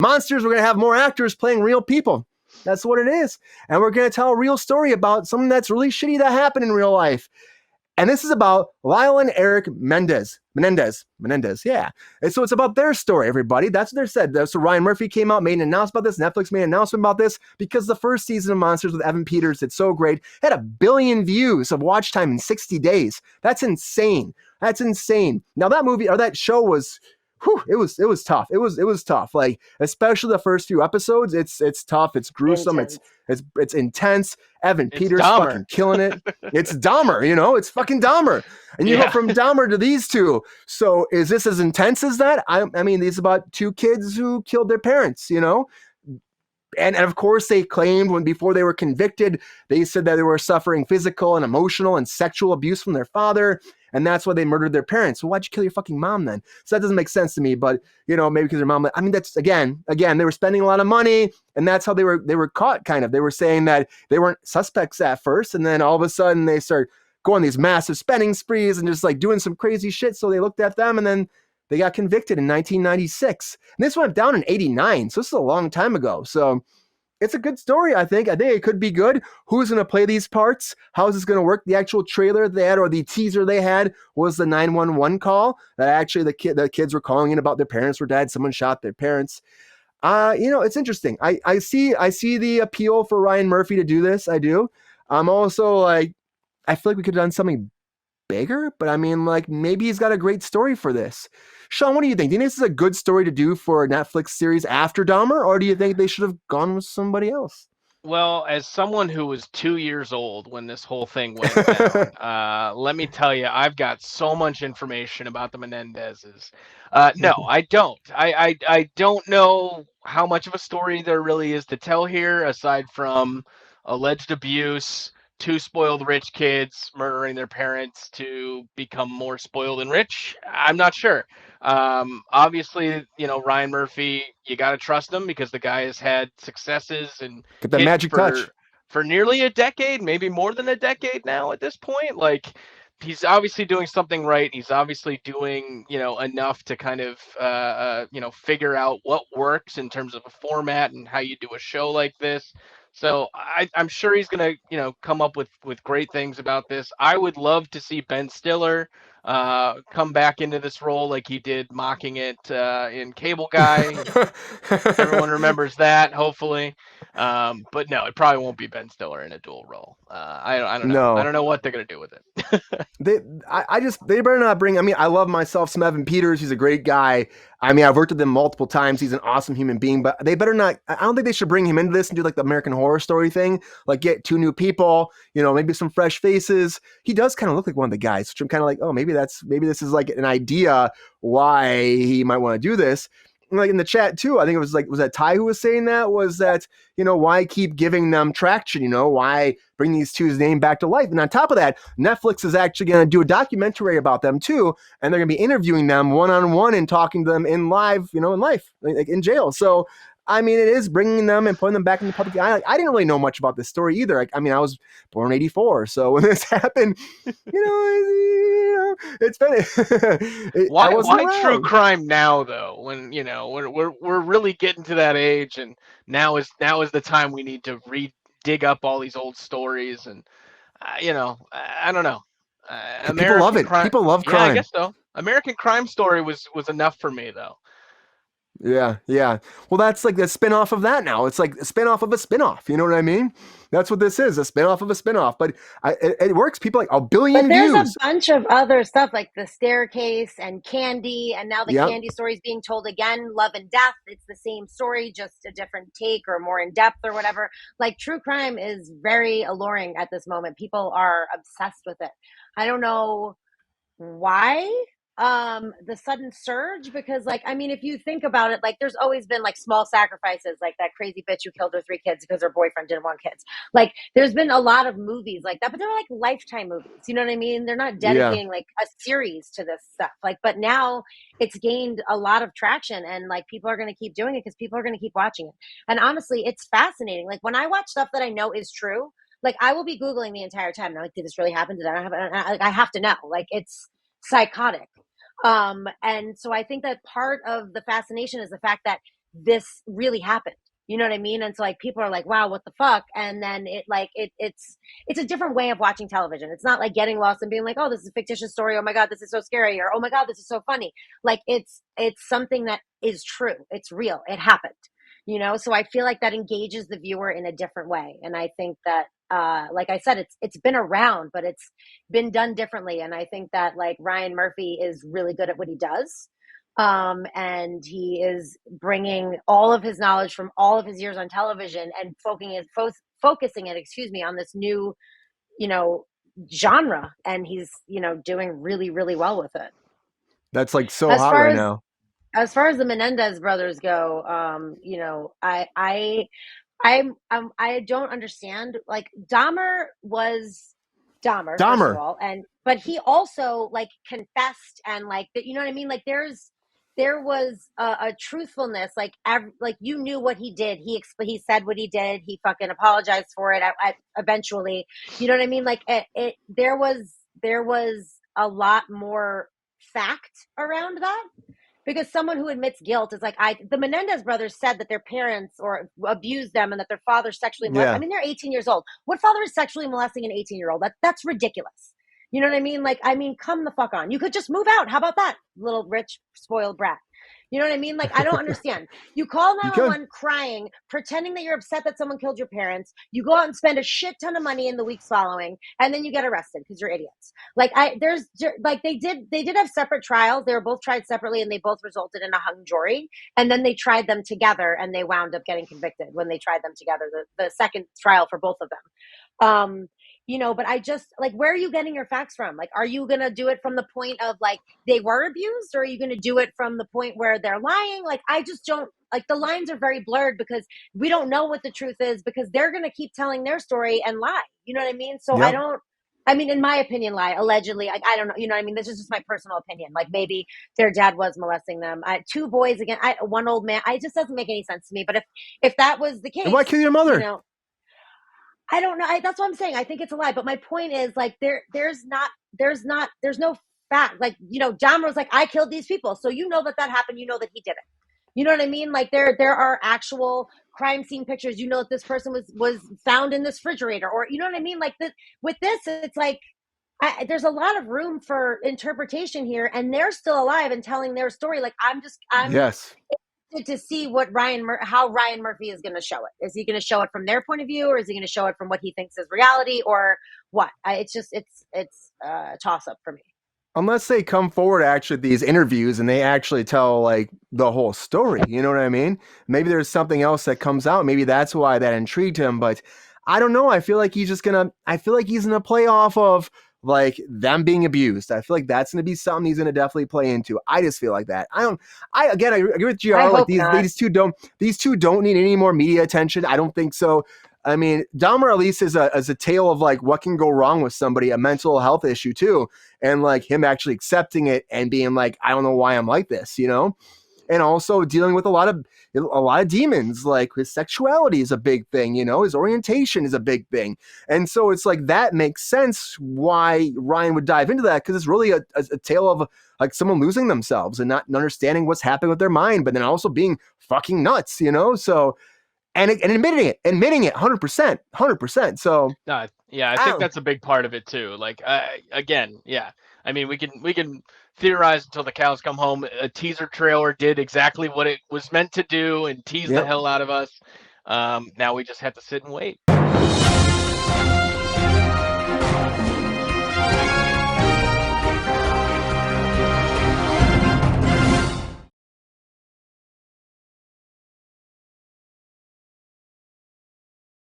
monsters. We're going to have more actors playing real people. That's what it is. And we're going to tell a real story about something that's really shitty that happened in real life. And this is about Lyle and Eric Menendez, yeah. And so it's about their story, everybody. That's what they said. So Ryan Murphy came out, made an announcement about this. Netflix made an announcement about this because the first season of Monsters with Evan Peters did so great. Had 1 billion views of watch time in 60 days. That's insane. Now that movie or that show was... it was tough. It was tough. Like, especially the first few episodes, it's tough. It's gruesome. It's intense. Evan Peters fucking killing it. It's Dahmer, it's fucking Dahmer. And you go from Dahmer to these two. So is this as intense as that? I mean, these about 2 kids who killed their parents, And of course, they claimed before they were convicted, they said that they were suffering physical and emotional and sexual abuse from their father. And that's why they murdered their parents. So why'd you kill your fucking mom then? So that doesn't make sense to me. But, maybe because their mom, I mean, that's again, they were spending a lot of money. And that's how they were caught, kind of. They were saying that they weren't suspects at first. And then all of a sudden they start going these massive spending sprees and just like doing some crazy shit. So they looked at them and then they got convicted in 1996. And this went down in 89. So this is a long time ago. So it's a good story, I think. I think it could be good. Who's going to play these parts? How is this going to work? The actual trailer they had or the teaser they had was the 911 call that actually the kids were calling in about their parents were dead. Someone shot their parents. It's interesting. I see the appeal for Ryan Murphy to do this. I do. I'm also like, I feel like we could have done something bigger, but I mean, like, maybe he's got a great story for this. Sean, what do you think? Do you think this is a good story to do for a Netflix series after Dahmer, or do you think they should have gone with somebody else? Well, as someone who was 2 years old when this whole thing went down, let me tell you, I've got so much information about the Menendezes. No, I don't. I don't know how much of a story there really is to tell here, aside from alleged abuse, 2 spoiled rich kids murdering their parents to become more spoiled and rich. I'm not sure. Obviously, Ryan Murphy, you got to trust him because the guy has had successes and Get that hits magic touch. for nearly a decade, maybe more than a decade now at this point. Like, he's obviously doing something right. He's obviously doing, enough to kind of, figure out what works in terms of a format and how you do a show like this. So I'm sure he's going to, come up with great things about this. I would love to see Ben Stiller come back into this role like he did mocking it in Cable Guy. Everyone remembers that, hopefully. But no, it probably won't be Ben Stiller in a dual role. I don't know. I No. don't know what they're going to do with it. They better not bring. I mean, I love myself some Evan Peters. He's a great guy. I mean, I've worked with him multiple times. He's an awesome human being. But they better not. I don't think they should bring him into this and do like the American Horror Story thing. Like, get 2 new people. Maybe some fresh faces. He does kind of look like one of the guys, which I'm kind of like, oh, maybe this is like an idea why he might want to do this. Like in the chat too, I think it was that Ty who was saying that, was that, why keep giving them traction? Why bring these two's name back to life? And on top of that, Netflix is actually going to do a documentary about them too. And they're going to be interviewing them one-on-one and talking to them in live, in life, like in jail. So, I mean, it is bringing them and putting them back in the public eye. I didn't really know much about this story either. I mean, I was born in '84, so when this happened, it's been. Why true crime now, though? When we're really getting to that age, and now is the time we need to dig up all these old stories, and I don't know. People love it. People love crime. Yeah, I guess so. American Crime Story was enough for me, though. Yeah. Well, that's like the spin-off of that now. It's like a spin-off of a spin-off. You know what I mean? That's what this is, a spin-off of a spin-off. But it works. People like 1 billion views. There's a bunch of other stuff like The Staircase and Candy, and now the Candy story is being told again, Love and Death. It's the same story, just a different take or more in depth or whatever. Like, true crime is very alluring at this moment. People are obsessed with it. I don't know why the sudden surge, because if you think about it, there's always been small sacrifices, like that crazy bitch who killed her 3 kids because her boyfriend didn't want kids. There's been a lot of movies like that, but they're Lifetime movies, you know what I mean? They're not dedicating a series to this stuff, but now it's gained a lot of traction, and people are going to keep doing it because people are going to keep watching it. And honestly, it's fascinating. When I watch stuff that I know is true, I will be Googling the entire time, and I'm like, did this really happen? Did that happen? I have to know. It's psychotic. And so I think that part of the fascination is the fact that this really happened. You know what I mean? And so like people are like, wow, what the fuck? And then it's a different way of watching television. It's not like getting lost and being like, oh, this is a fictitious story. Oh my God, this is so scary. Or, oh my God, this is so funny. Like it's something that is true. It's real. It happened. So I feel like that engages the viewer in a different way. And I think that, like I said, it's been around, but it's been done differently. And I think that like Ryan Murphy is really good at what he does. And he is bringing all of his knowledge from all of his years on television and focusing it, on this new, genre. And he's, doing really, really well with it. That's like so As hot far right as now. as far as the Menendez brothers go, I don't understand. Like Dahmer was Dahmer, first of Dahmer. all, but he also like confessed and like that. You know what I mean? Like there was a truthfulness. Like you knew what he did. He said what he did. He fucking apologized for it. Eventually, you know what I mean? Like there was a lot more fact around that. Because someone who admits guilt is like, the Menendez brothers said that their parents or abused them and that their father sexually molested. Yeah. I mean, they're 18 years old. What father is sexually molesting an 18-year-old? That's ridiculous. You know what I mean? Like, come the fuck on. You could just move out. How about that, little rich, spoiled brat? You know what I mean? Like, I don't understand. You call 911 crying, pretending that you're upset that someone killed your parents. You go out and spend a shit ton of money in the weeks following, and then you get arrested because you're idiots. Like they did have separate trials. They were both tried separately, and they both resulted in a hung jury. And then they tried them together, and they wound up getting convicted when they tried them together. The second trial for both of them. But I just like, where are you getting your facts from? Like, are you going to do it from the point of like they were abused, or are you going to do it from the point where they're lying? Like, I just don't like, the lines are very blurred because we don't know what the truth is, because they're going to keep telling their story and lie. You know what I mean? So Yep. in my opinion, lie, allegedly. Like, I don't know. You know what I mean? This is just my personal opinion. Like, maybe their dad was molesting them. Two boys again, one old man. It just doesn't make any sense to me. But if that was the case, And why kill your mother? I don't know. That's what I'm saying. I think it's a lie. But my point is, like, there's no fact. Like, Dahmer was like, I killed these people. So that happened. You know that he did it. You know what I mean? Like, there are actual crime scene pictures. You know that this person was found in this refrigerator, or you know what I mean? Like, with this, it's like, there's a lot of room for interpretation here, and they're still alive and telling their story. Like, I'm Yes. to see how Ryan Murphy is going to show it. Is he going to show it from their point of view, or is he going to show it from what he thinks is reality, or what? It's a toss up for me. Unless they come forward actually these interviews and they actually tell like the whole story, you know what I mean? Maybe there's something else that comes out. Maybe that's why that intrigued him. But I don't know. I feel like he's gonna play off of like them being abused. I feel like that's gonna be something he's gonna definitely play into. I just feel like that. I agree with GR. Like these two don't need any more media attention. I don't think so. I mean, Dahmer at least is a tale of like what can go wrong with somebody, a mental health issue too, and like him actually accepting it and being like, I don't know why I'm like this, and also dealing with a lot of demons. Like his sexuality is a big thing, his orientation is a big thing, and so it's like that makes sense why Ryan would dive into that, because it's really a tale of like someone losing themselves and not understanding what's happening with their mind, but then also being fucking nuts, so. And admitting it 100%. So yeah, I think that's a big part of it too. Like, again, yeah. I mean, we can theorize until the cows come home. A teaser trailer did exactly what it was meant to do and tease the hell out of us. Now we just have to sit and wait.